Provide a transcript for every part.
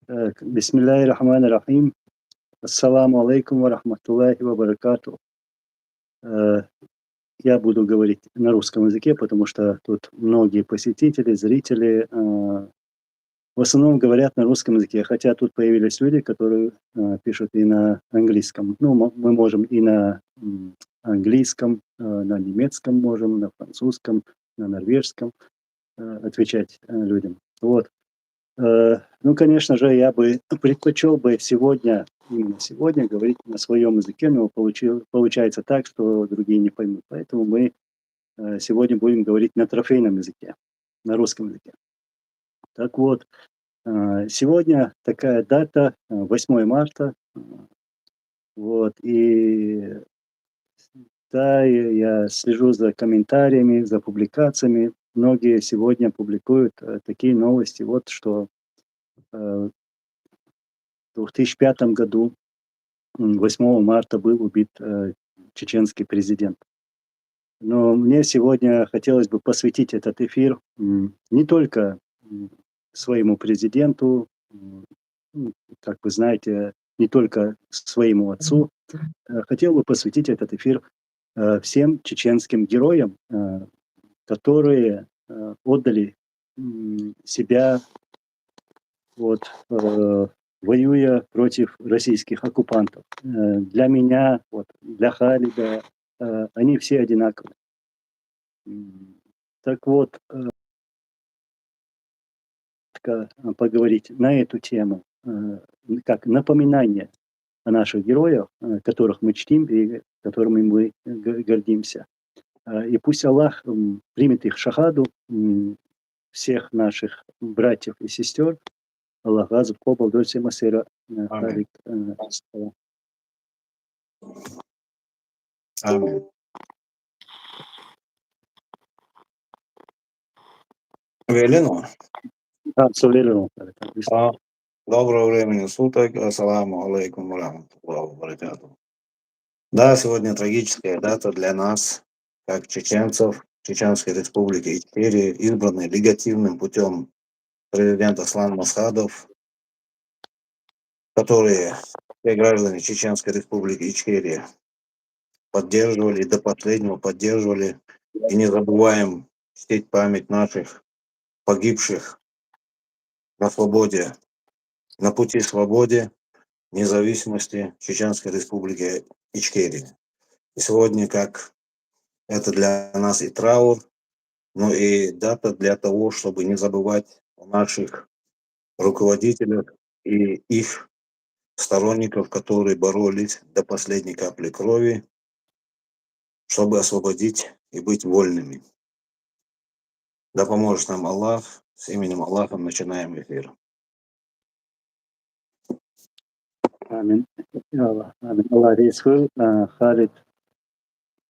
Бисмилляхи рахмани рахим. Ассаламу алейкум ва рахматуллахи ва баракату. Э, Я буду говорить на русском языке, потому что тут многие посетители, зрители в основном говорят на русском языке, хотя тут появились люди, которые пишут и на английском. Ну, мы можем и на английском, на немецком можем, на французском, на норвежском отвечать людям. Вот. Ну, конечно же, я бы предпочел бы сегодня, именно сегодня, говорить на своем языке, но получается так, что другие не поймут. Поэтому мы сегодня будем говорить на трофейном языке, на русском языке. Так вот, сегодня такая дата, 8 марта, вот, и да, я слежу за комментариями, за публикациями. Многие сегодня публикуют такие новости, вот что в 2005 году 8 марта был убит чеченский президент. Но мне сегодня хотелось бы посвятить этот эфир не только своему президенту, как вы знаете, не только своему отцу. Хотел бы посвятить этот эфир всем чеченским героям, которые отдали себя вот, воюя против российских оккупантов. Для меня, вот, для Халида, они все одинаковы. Так вот, поговорить на эту тему, как напоминание о наших героях, которых мы чтим и которыми мы гордимся. И пусть Аллах примет их шахаду, всех наших братьев и сестер. Аллах разум побал дольше масера Аминь. Халид. Аминь. Велено. Абсолютно. Доброго времени суток. Ассаламу алейкум ва рахматуллахи ва баракату. Да, сегодня трагическая дата для нас, как чеченцев, Чеченской Республики Ичкерия, избранной легитимным путем президент Аслан Масхадов, которые все граждане Чеченской Республики Ичкерия поддерживали, до последнего поддерживали. И не забываем чтить память наших погибших на свободе, на пути свободе, независимости Чеченской Республики Ичкерия. И сегодня, как это для нас и траур, но и дата для того, чтобы не забывать о наших руководителях и их сторонников, которые боролись до последней капли крови, чтобы освободить и быть вольными. Да поможет нам Аллах. С именем Аллаха начинаем эфир. Амин. Амин. Аллах рисует, Халид.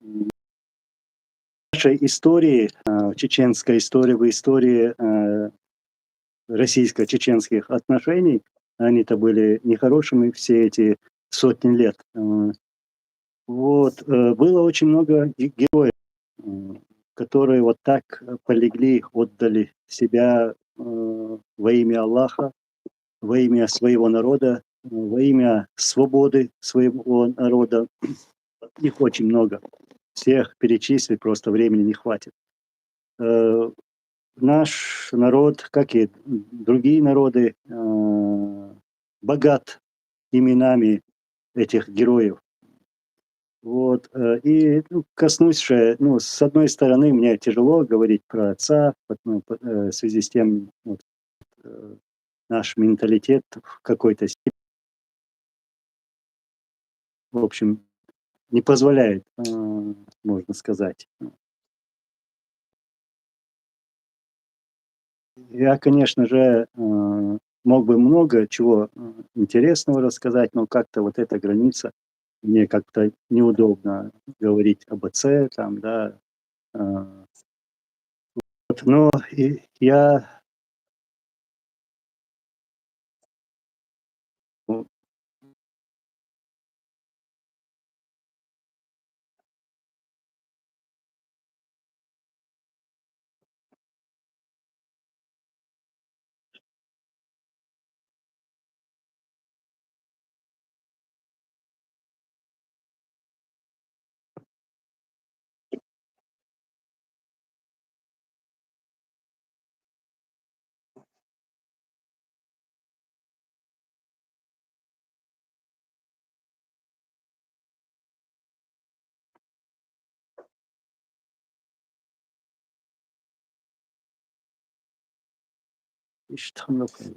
В нашей истории, в чеченской истории, в истории российско-чеченских отношений, они-то были нехорошими все эти сотни лет. Вот, было очень много героев, которые вот так полегли, отдали себя во имя Аллаха, во имя своего народа, во имя свободы своего народа. Их очень много. Всех перечислить просто времени не хватит. Наш народ, как и другие народы, богат именами этих героев. Вот, и коснусь же, с одной стороны, мне тяжело говорить про отца, в связи с тем, вот, наш менталитет в какой-то степени, в общем, не позволяет, можно сказать. Я, конечно же, мог бы много чего интересного рассказать, но как-то вот эта граница, мне как-то неудобно говорить об отце, там, да. Вот, но я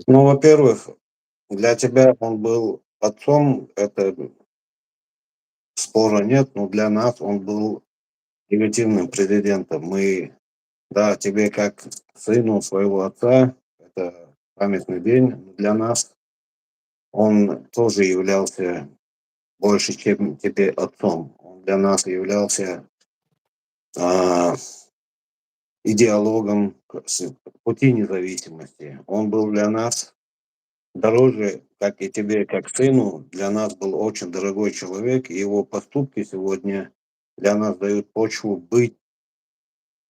Ну, во-первых, для тебя он был отцом, это спора нет, но для нас он был легитимным президентом. Мы, да, тебе как сыну своего отца, это памятный день для нас. Он тоже являлся больше, чем тебе отцом. Он для нас являлся а, идеологом пути независимости. Он был для нас дороже, как и тебе, как сыну. Для нас был очень дорогой человек, и его поступки сегодня для нас дают почву быть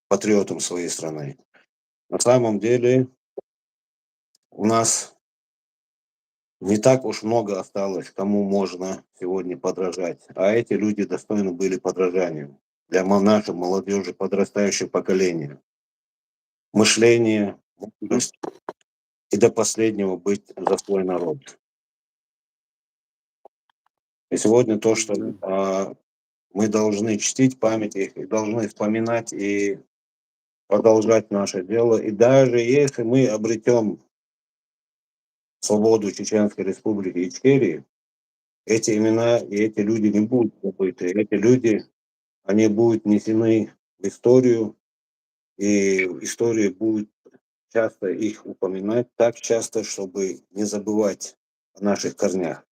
патриотом своей страны. На самом деле у нас не так уж много осталось, кому можно сегодня подражать. А эти люди достойны были подражанию для нашей молодежи, подрастающего поколения. Мышление, мудрость и до последнего быть за свой народ. И сегодня то, что мы должны чтить память их, и должны вспоминать и продолжать наше дело. И даже если мы обретем свободу Чеченской Республики Ичкерии, эти имена и эти люди не будут забыты. Эти люди, они будут внесены в историю, и история будет часто их упоминать, так часто, чтобы не забывать о наших корнях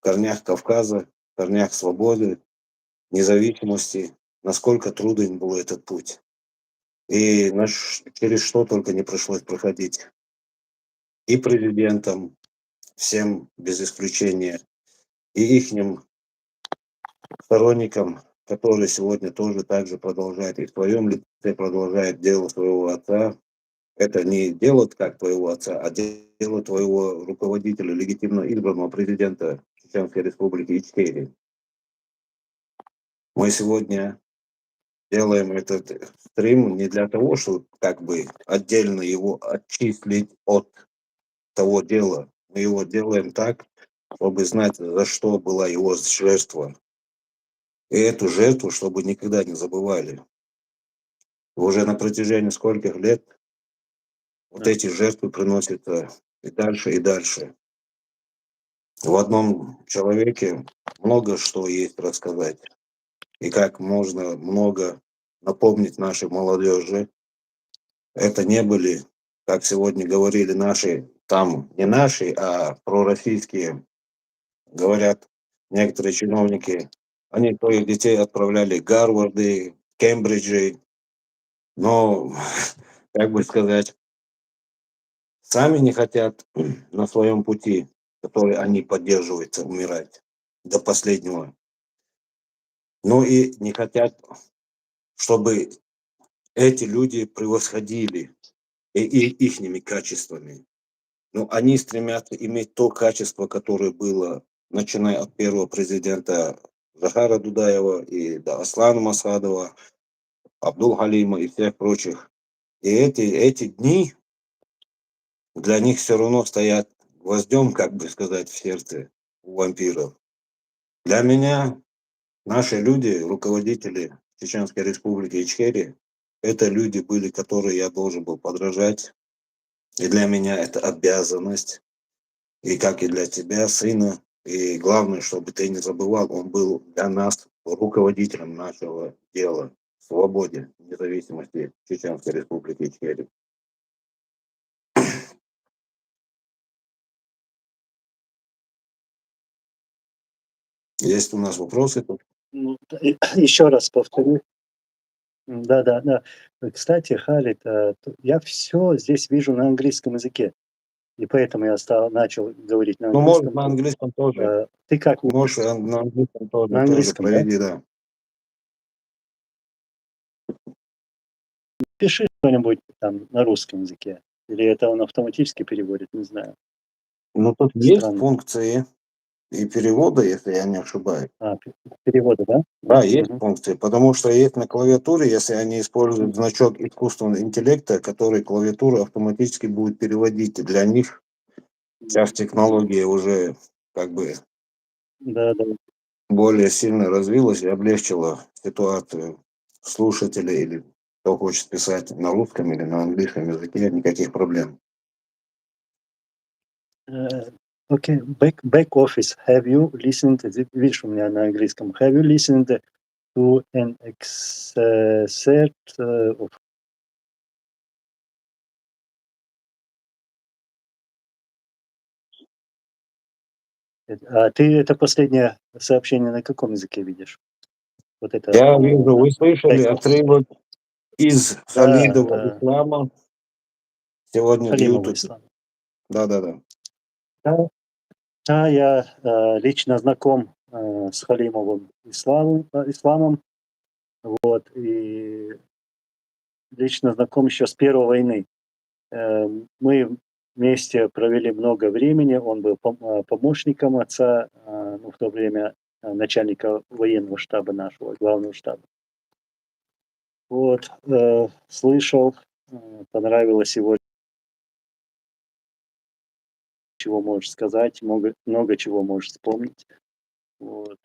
Кавказа, корнях свободы, независимости, насколько труден был этот путь. И через что только не пришлось проходить. И президентам, всем без исключения, и ихним сторонникам, которые сегодня тоже так же продолжают, и в твоем лице продолжают дело своего отца. Это не дело как твоего отца, а дело твоего руководителя, легитимно избранного президента Чеченской Республики Ичкерии. Мы сегодня делаем этот стрим не для того, чтобы как бы отдельно его отчислить от того дела. Мы его делаем так, чтобы знать, за что была его жертва. И эту жертву, чтобы никогда не забывали. Уже на протяжении скольких лет вот эти жертвы приносятся и дальше, и дальше. В одном человеке много что есть рассказать. И как можно много напомнить нашей молодежи. Это не были, как сегодня говорили наши, там не наши, а пророссийские, говорят некоторые чиновники, они своих детей отправляли в Гарварды, Кембриджи, но, как бы сказать, сами не хотят на своем пути, который они поддерживают, умирать до последнего. Но и не хотят, чтобы эти люди превосходили и ихними качествами. Но они стремятся иметь то качество, которое было, начиная от первого президента Захара Дудаева и до Аслана Масадова, Абдул-Халима и всех прочих. И эти дни для них все равно стоят гвоздем, как бы сказать, в сердце у вампиров. Для меня наши люди, руководители Чеченской Республики Ичкерия, это люди были, которые я должен был подражать. И для меня это обязанность. И как и для тебя, сына. И главное, чтобы ты не забывал, он был для нас руководителем нашего дела, свободе, независимости Чеченской Республики Ичкерия. Есть у нас вопросы? Ну, еще раз повторю. Да. Кстати, Халид, я все здесь вижу на английском языке, и поэтому я начал говорить на Ну, может, английском. на английском тоже. Ты как Можешь на английском тоже, на английском, да? проведи, да. Пиши что-нибудь там на русском языке, или это он автоматически переводит, не знаю. Ну, тут есть Странно. функции и перевода, если я не ошибаюсь. Переводы, да? Да, есть Мгм. функции, потому что есть на клавиатуре, если они используют значок искусственного интеллекта, который клавиатура автоматически будет переводить. Для них сейчас технология уже как бы Да. более сильно развилась и облегчила ситуацию слушателя или кто хочет писать на русском или на английском языке, никаких проблем. Э, окей, back office. Have you listened, видишь, у меня на английском. Have you listened to an excerpt of... А ты это последнее сообщение на каком языке видишь? Вот это, Я вижу, вы слышали back office. отрывок из Да, Халидова да, ислама сегодня в Халимова Ютубе. ислама. Да-да-да. Да, да, я лично знаком с Халимовым исламом, вот, и лично знаком еще с первой войны. Мы вместе провели много времени, он был помощником отца, ну, в то время начальника военного штаба нашего, главного штаба. Вот, слышал, понравилось его, чего можешь сказать, много чего можешь вспомнить. Вот.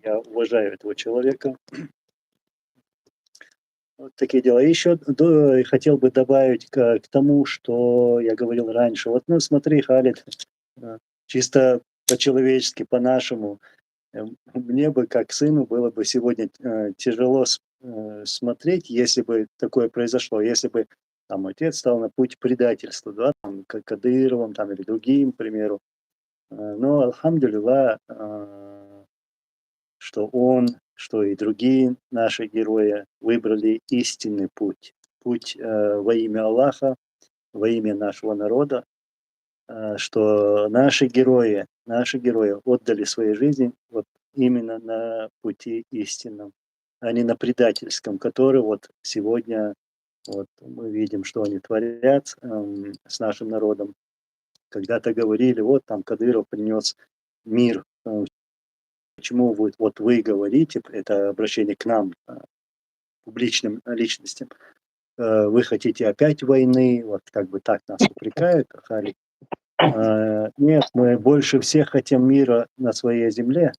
Я уважаю этого человека. Вот такие дела. И еще хотел бы добавить к тому, что я говорил раньше. Вот, ну, смотри, Халид, чисто по-человечески, по-нашему, мне бы, как сыну, было бы сегодня тяжело смотреть, если бы такое произошло, если бы там отец стал на путь предательства, да, там, как Кадыровым там, или другим, к примеру. Но, алхамдулилlah, что он, что и другие наши герои выбрали истинный путь. Путь во имя Аллаха, во имя нашего народа, что наши герои отдали свои жизни вот именно на пути истинном, а не на предательском, который вот сегодня вот мы видим, что они творят с нашим народом. Когда-то говорили, вот там Кадыров принес мир. Почему вы говорите, это обращение к нам, публичным личностям, вы хотите опять войны, вот как бы так нас упрекают, Харри. Нет, мы больше всех хотим мира на своей земле,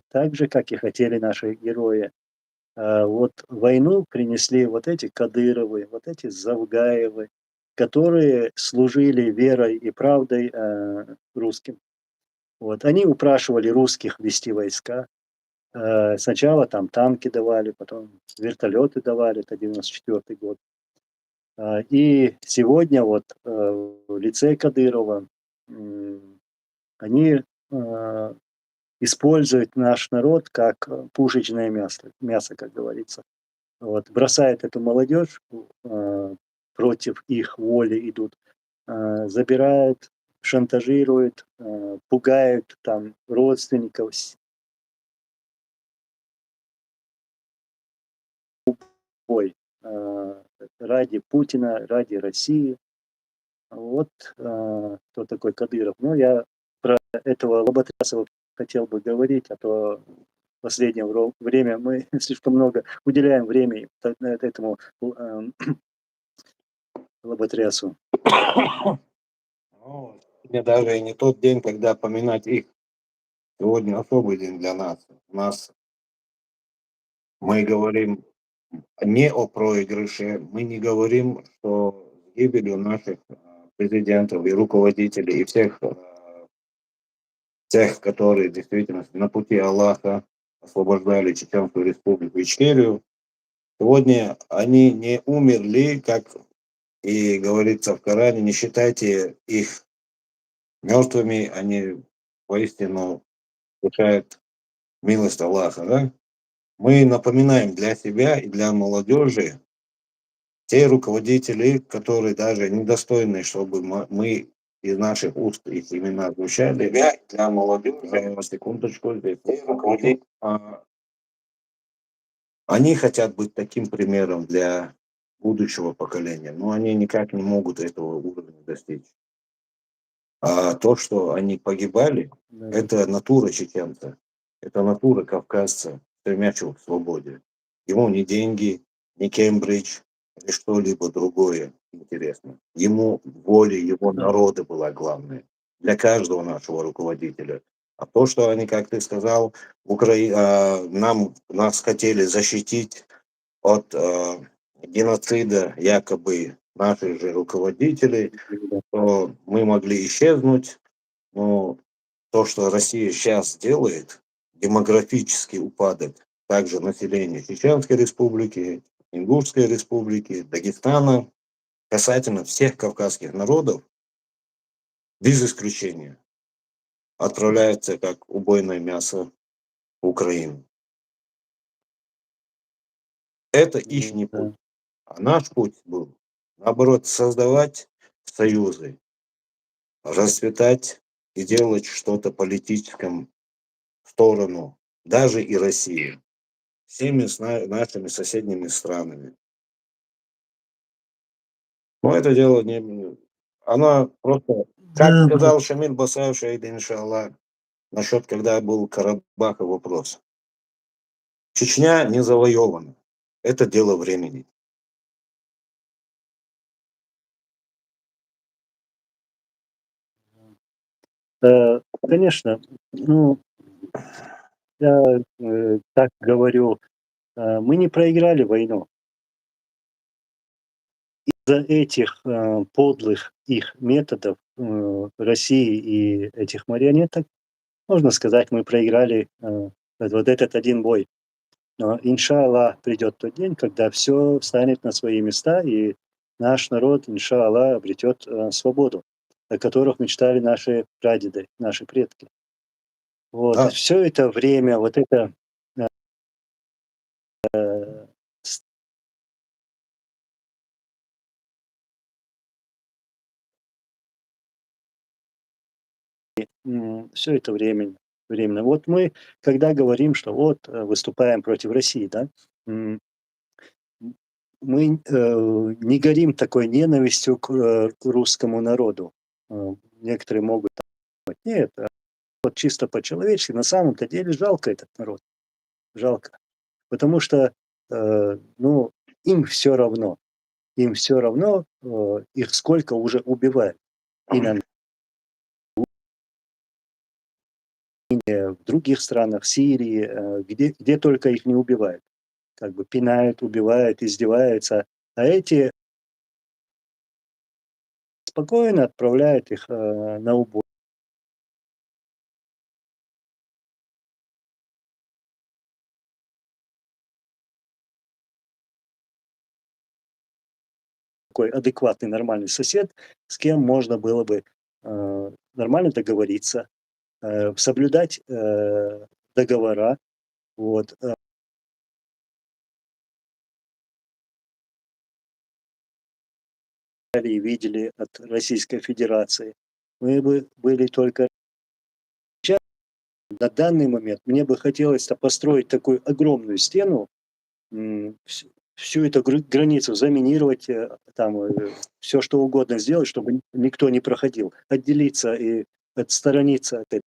так же, как и хотели наши герои. Вот войну принесли вот эти Кадыровы, вот эти Завгаевы, которые служили верой и правдой русским. Вот. Они упрашивали русских вести войска. Сначала там танки давали, потом вертолеты давали, это 94 год. И сегодня вот в лице Кадырова они используют наш народ как пушечное мясо, как говорится. Вот, бросают эту молодежь, против их воли идут, забирают, шантажируют, пугают там родственников, бой ради Путина, ради России. Вот кто такой Кадыров. Ну, я про этого Лоботрясова хотел бы говорить, а то в последнее время мы слишком много уделяем времени этому Лоботрясу. Ну, сегодня даже и не тот день, когда поминать их. Сегодня особый день для нас. Мы говорим не о проигрыше, мы не говорим, что с гибелью наших президентов и руководителей, и тех, которые действительно на пути Аллаха освобождали Чеченскую республику Ичкерию, сегодня они не умерли, как и говорится в Коране, не считайте их мертвыми, они воистину получают милость Аллаха. Да? Мы напоминаем для себя и для молодежи те руководители, которые даже недостойны, чтобы мы из наших уст их имена звучали. Для молодежи, секундочку, здесь руководители, они хотят быть таким примером для будущего поколения, но они никак не могут этого уровня достичь. А то, что они погибали, Да. это натура чеченца, это натура кавказца, стремящего к свободе. Ему ни деньги, ни Кембридж или что-либо другое интересно. Ему воля его народа была главной для каждого нашего руководителя. А то, что они, как ты сказал, нас хотели защитить от геноцида якобы наших же руководителей, Да. то мы могли исчезнуть. Но то, что Россия сейчас делает, демографический упадок также населения Чеченской Республики, Ингушской Республики, Дагестана, касательно всех кавказских народов, без исключения, отправляется как убойное мясо в Украину. Это их Ну не путь. да. А наш путь был, наоборот, создавать союзы, расцветать и делать что-то политическом в сторону даже и России, всеми нашими соседними странами. Но это дело не... Она просто, как Да, сказал Шамиль Басаев, шаид иншаллах, насчет, когда был Карабаха вопрос. Чечня не завоевана. Это дело времени. конечно, ну, я, так говорю, мы не проиграли войну. Из-за этих, подлых их методов, России и этих марионеток, можно сказать, мы проиграли, вот этот один бой. Но, иншаллах, придет тот день, когда все встанет на свои места, и наш народ, иншаллах, обретет, свободу, о которых мечтали наши прадеды, наши предки. Вот. Да. Все это время, вот это, с всё это временно. Вот мы, когда говорим, что вот, выступаем против России, да, м, мы, не горим такой ненавистью к русскому народу. Некоторые могут думать: "Нет, вот чисто по-человечески". На самом-то деле жалко этот народ, жалко. Потому что, ну, им все равно. Им все равно, их сколько уже убивают. И на в других странах, в Сирии, где только их не убивают. Как бы пинают, убивают, издеваются. А эти спокойно отправляют их, на убой. Такой адекватный, нормальный сосед, с кем можно было бы, нормально договориться, соблюдать, договора. Вот, и видели от Российской Федерации. Мы бы были только на данный момент мне бы хотелось-то построить такую огромную стену, всю эту границу заминировать, там, все что угодно сделать, чтобы никто не проходил, отделиться и отсторониться от этого.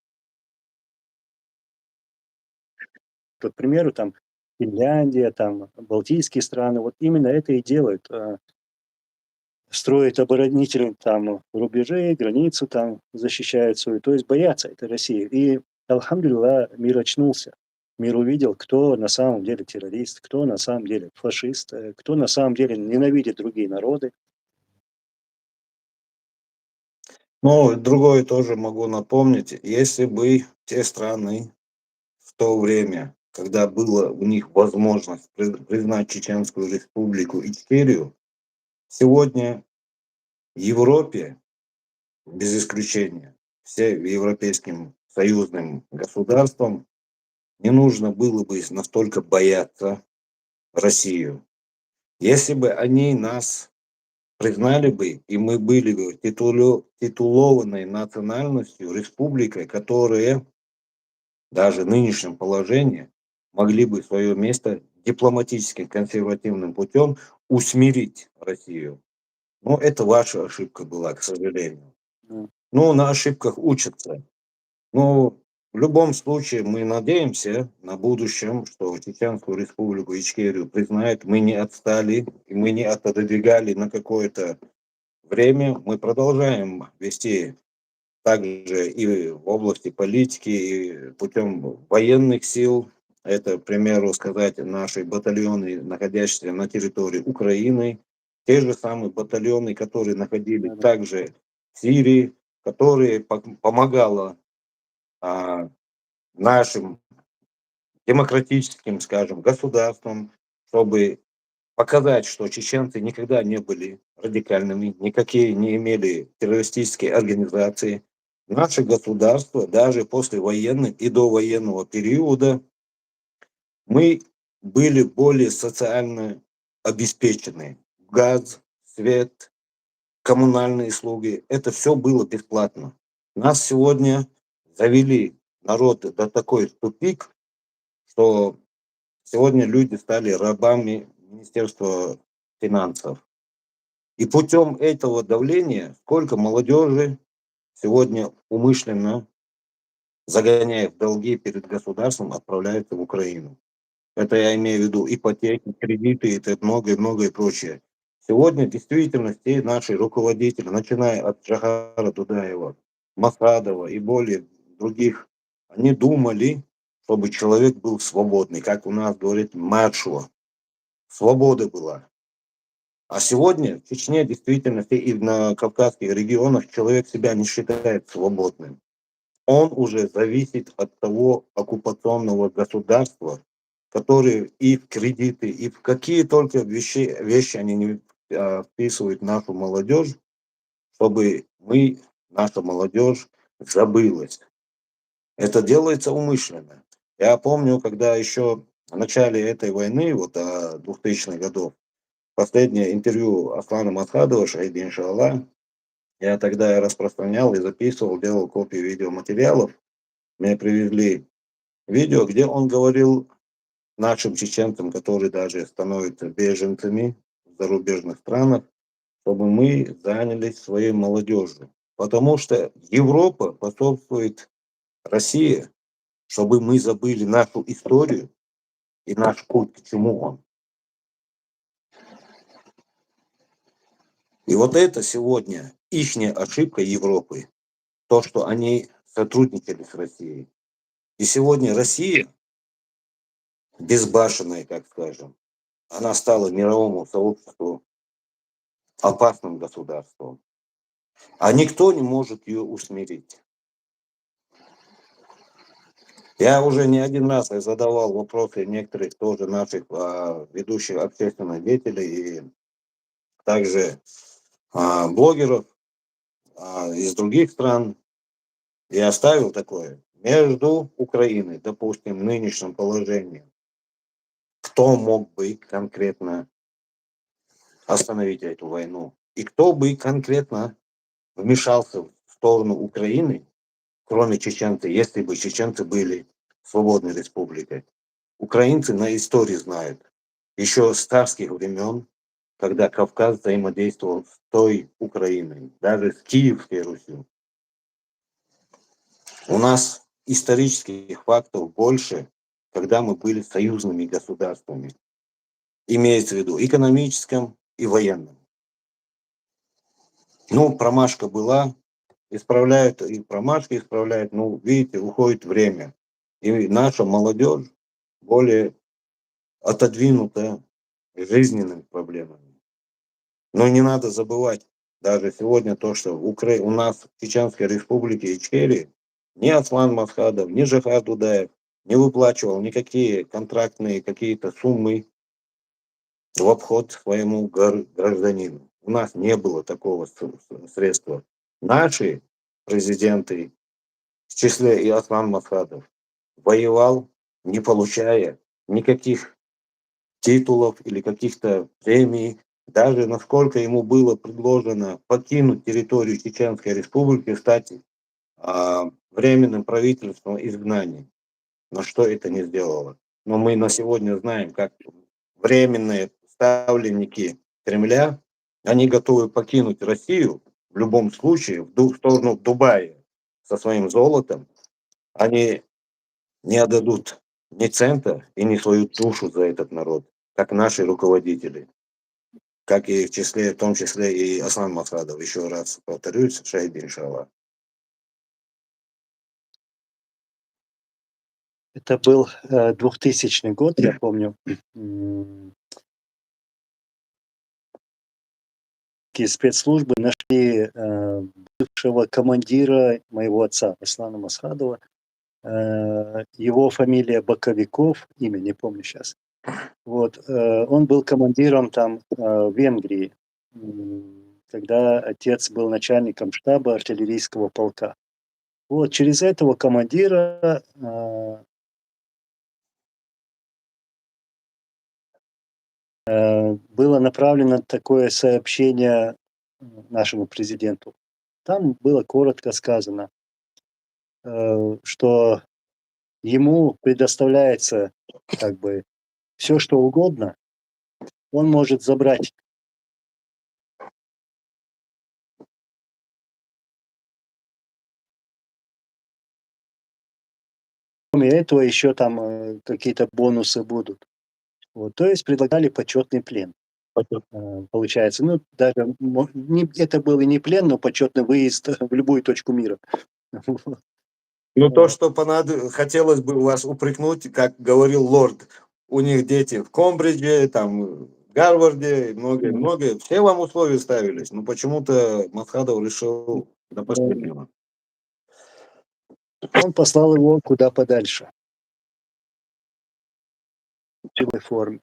К примеру, там Финляндия, там балтийские страны, вот именно это и делают, строят оборонительные там рубежи, границу там защищают свою, то есть боятся этой России. И, алхамдулиллах, мир очнулся. Мир увидел, кто на самом деле террорист, кто на самом деле фашист, кто на самом деле ненавидит другие народы. Ну, другое тоже могу напомнить. Если бы те страны в то время, когда была у них возможность признать Чеченскую Республику Ичкерию, сегодня в Европе, без исключения, все европейским союзным государствам не нужно было бы настолько бояться Россию. Если бы они нас признали бы, и мы были бы титулованной национальностью, республикой, которая даже в нынешнем положении могли бы свое место дипломатическим консервативным путем усмирить Россию. Но это ваша ошибка была, к сожалению. М, Ну, на ошибках учатся. Но в любом случае мы надеемся на будущем, что Чеченскую Республику Ичкерию признают. Мы не отстали, и мы не отодвигали на какое-то время. Мы продолжаем вести также и в области политики, и путем военных сил. Это, к примеру, сказать, наши батальоны, находящиеся на территории Украины. те же самые батальоны, которые находились Да-да. также в Сирии, которые помогало нашим демократическим, скажем, государствам, чтобы показать, что чеченцы никогда не были радикальными, никакие не имели террористические организации. Наше государство даже после военного и довоенного периода мы были более социально обеспечены. Газ, свет, коммунальные услуги — это все было бесплатно. Нас сегодня завели, народ, до такой тупик, что сегодня люди стали рабами Министерства финансов. И путем этого давления сколько молодежи сегодня умышленно, загоняя в долги перед государством, отправляется в Украину. Это я имею в виду ипотеки, кредиты, это многое прочее. Сегодня действительно все наши руководители, начиная от Джахара Дудаева, Масадова и более других, они думали, чтобы человек был свободный, как у нас говорит маршала. Свобода была. А сегодня в Чечне действительно и на Кавказских регионах человек себя не считает свободным. Он уже зависит от того оккупационного государства, которые и в кредиты, и в какие только вещи они не вписывают нашу молодежь, чтобы наша молодежь, забылась. Это делается умышленно. Я помню, когда еще в начале этой войны, вот 2000-х годов, последнее интервью Аслана Масхадова, шахида иншаллах, я тогда распространял и записывал, делал копии видеоматериалов. Мне привезли видео, где он говорил нашим чеченцам, которые даже становятся беженцами в зарубежных странах, чтобы мы занялись своей молодежью. Потому что Европа способствует России, чтобы мы забыли нашу историю и наш путь, к чему он. И вот это сегодня ихняя ошибка Европы, то, что они сотрудничали с Россией. И сегодня Россия, безбашенная, как скажем, она стала мировому сообществу опасным государством. А никто не может ее усмирить. Я уже не один раз задавал вопросы некоторых тоже наших ведущих общественных деятелей и также блогеров из других стран. И оставил такое. Между Украиной, допустим, в нынешнем положении, кто мог бы конкретно остановить эту войну? И кто бы конкретно вмешался в сторону Украины, кроме чеченцев, если бы чеченцы были свободной республикой? Украинцы на истории знают. Еще с царских времен, когда Кавказ взаимодействовал с той Украиной, даже с Киевской Русью. У нас исторических фактов больше, когда мы были союзными государствами. Имеется в виду экономическом и военном. Ну, промашка была, исправляют, и промашки исправляют, ну, видите, уходит время. И наша молодежь более отодвинута жизненными проблемами. Но не надо забывать даже сегодня то, что у нас в Чеченской Республике Ичкерии ни Аслан Масхадов, ни Жахар Дудаев не выплачивал никакие контрактные какие-то суммы в обход своему гражданину. У нас не было такого средства. Наши президенты, в числе и Аслан Масхадов, воевал, не получая никаких титулов или каких-то премий, даже насколько ему было предложено покинуть территорию Чеченской Республики, стать временным правительством изгнания. Но что это не сделало? Но мы на сегодня знаем, как временные ставленники Кремля, они готовы покинуть Россию в любом случае в сторону Дубая со своим золотом. Они не отдадут ни цента и ни свою душу за этот народ, как наши руководители, как и в том числе и Аслан Масхадов. Еще раз повторюсь, шахид иншаллах. Это был 2000 год, я помню. спецслужбы нашли бывшего командира моего отца, Аслана Масхадова. Его фамилия Боковиков, имя не помню сейчас. Вот, он был командиром там в Венгрии, когда отец был начальником штаба артиллерийского полка. Вот через этого командира было направлено такое сообщение нашему президенту. Там было коротко сказано, что ему предоставляется как бы все, что угодно, он может забрать. Кроме этого, еще там какие-то бонусы будут. Вот, то есть предлагали почетный плен. Получается, ну, даже это был и не плен, но почетный выезд в любую точку мира. Ну, то, что хотелось бы вас упрекнуть, как говорил лорд, у них дети в Комбридже, там, в Гарварде, многие, все вам условия ставились, но почему-то Масхадов решил до последнего. Он послал его куда подальше. В любой форме,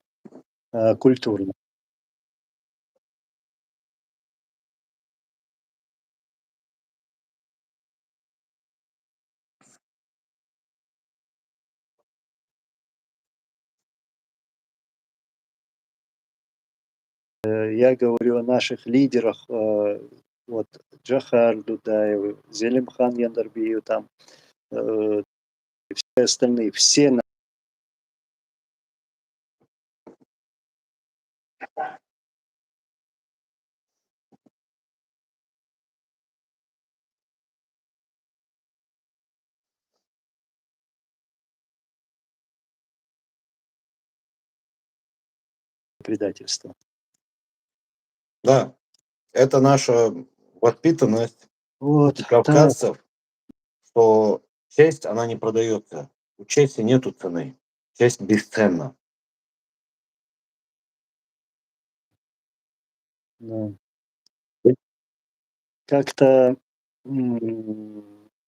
культурно. Я говорю о наших лидерах, вот Джохар Дудаев, Зелимхан Яндарбиев, там, все остальные, все предательство. Да, это наша воспитанность Вот, так, кавказцев, что честь, она не продается. У чести нету цены. Честь бесценна. да. Как-то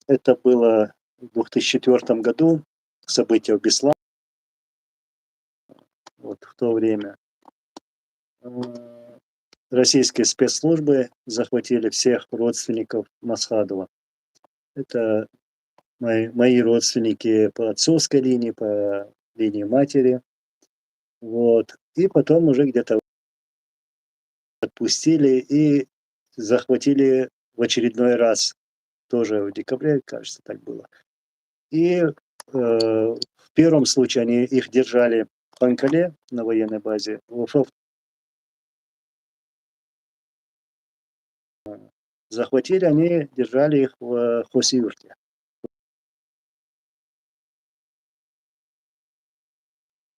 это было в 2004 году, события в Беслане, вот в то время. Российские спецслужбы захватили всех родственников Масхадова. Это мои родственники по отцовской линии, по линии матери. Вот. И потом уже где-то отпустили и захватили в очередной раз, тоже в декабре, кажется, так было. И в первом случае они их держали в Ханкале на военной базе, захватили они, держали их в Хосиюрте.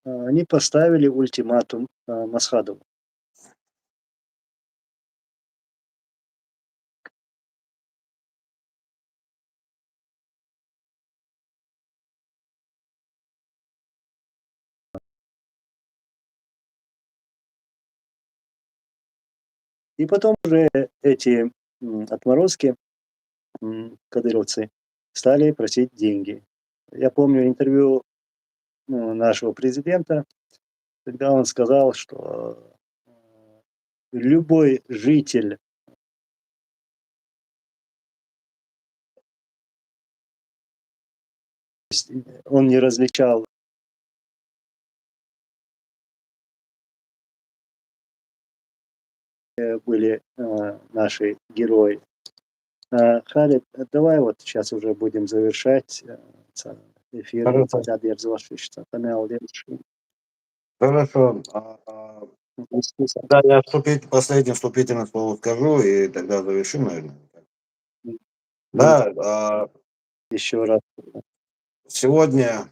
Они поставили ультиматум Масхадову. И потом уже эти отморозки, кадыровцы, стали просить деньги. Я помню интервью нашего президента, когда он сказал, что любой житель он не различал были наши герои. Халид, давай вот сейчас уже будем завершать эфир. Хорошо. Хорошо. Да, я последнее вступительное слово скажу, и тогда завершим, наверное. Да, Еще раз. сегодня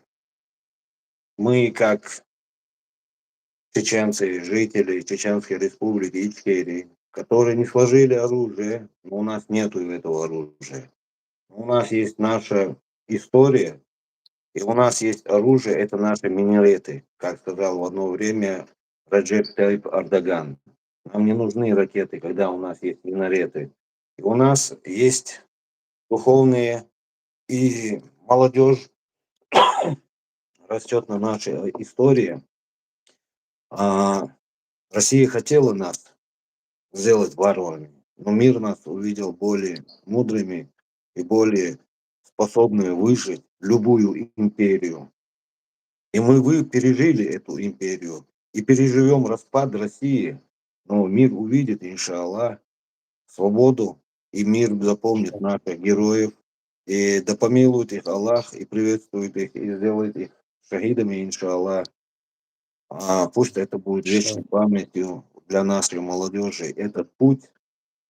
мы, как чеченцы, жители Чеченской Республики Ичкерии, которые не сложили оружие, но у нас нету этого оружия. У нас есть наша история, и у нас есть оружие, это наши минареты, как сказал в одно время Раджеп Тайип Эрдоган. Нам не нужны ракеты, когда у нас есть минареты. И у нас есть духовные, и молодежь растет на нашей истории. А Россия хотела нас сделать варварами, но мир нас увидел более мудрыми и более способными выжить любую империю. И мы пережили эту империю и переживем распад России, но мир увидит, иншаллах, свободу, и мир запомнит наших героев, и да помилует их Аллах, и приветствует их, и сделает их шахидами, иншаллах. Пусть это будет вечной памятью для нашей молодежи. Этот путь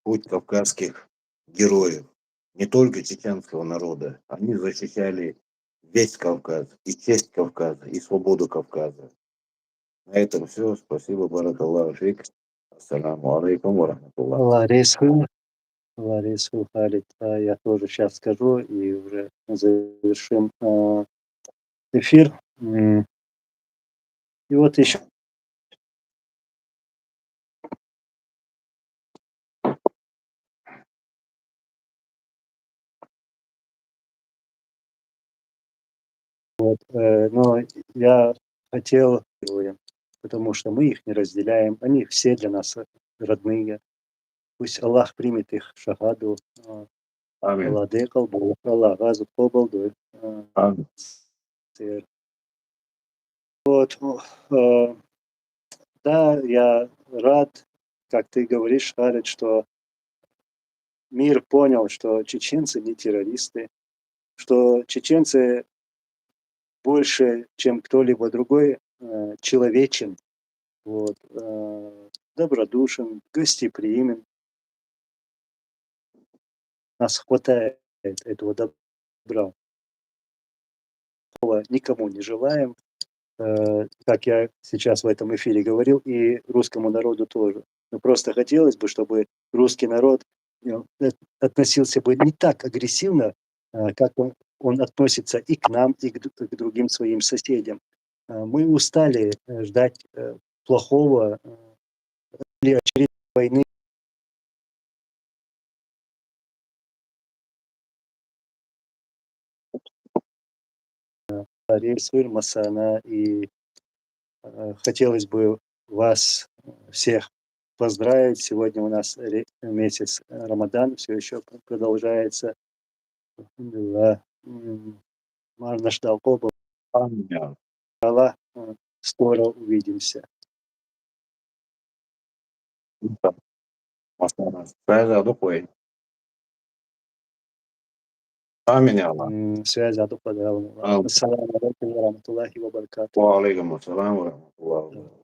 кавказских героев, не только чеченского народа. Они защищали весь Кавказ, и честь Кавказа, и свободу Кавказа. На этом все. Спасибо, баракаллаху фик. Ассаламу алейкум ва рахматуллах. Ларису, Ларису, Халид, я тоже сейчас скажу и уже завершим эфир. И вот еще но я хотел, потому что мы их не разделяем, они все для нас родные. Пусть Аллах примет их шахаду. Амин. Владыкал Бог, Аллах разу побалдуй. Амин. Вот, да, я рад, как ты говоришь, Халид, что мир понял, что чеченцы не террористы, что чеченцы больше, чем кто-либо другой, человечен, вот, добродушен, гостеприимен. Нас хватает этого добра. Никому не желаем, как я сейчас в этом эфире говорил, и русскому народу тоже. Но просто хотелось бы, чтобы русский народ относился бы не так агрессивно, как он относится и к нам, и к другим своим соседям. Мы устали ждать плохого или очередной войны. Рейсвир Масана, и хотелось бы вас всех поздравить. Сегодня у нас месяц Рамадан все еще продолжается. Да. Можно ждал Коба. Амин. Скоро увидимся. Связь духой. Амин, я Аллах. Связь Адуха. Ассаламу алейкум ва рахматуллахи ва баракатуху. Ва алейкум ассалам ва рахматуллахи ва баракатуху.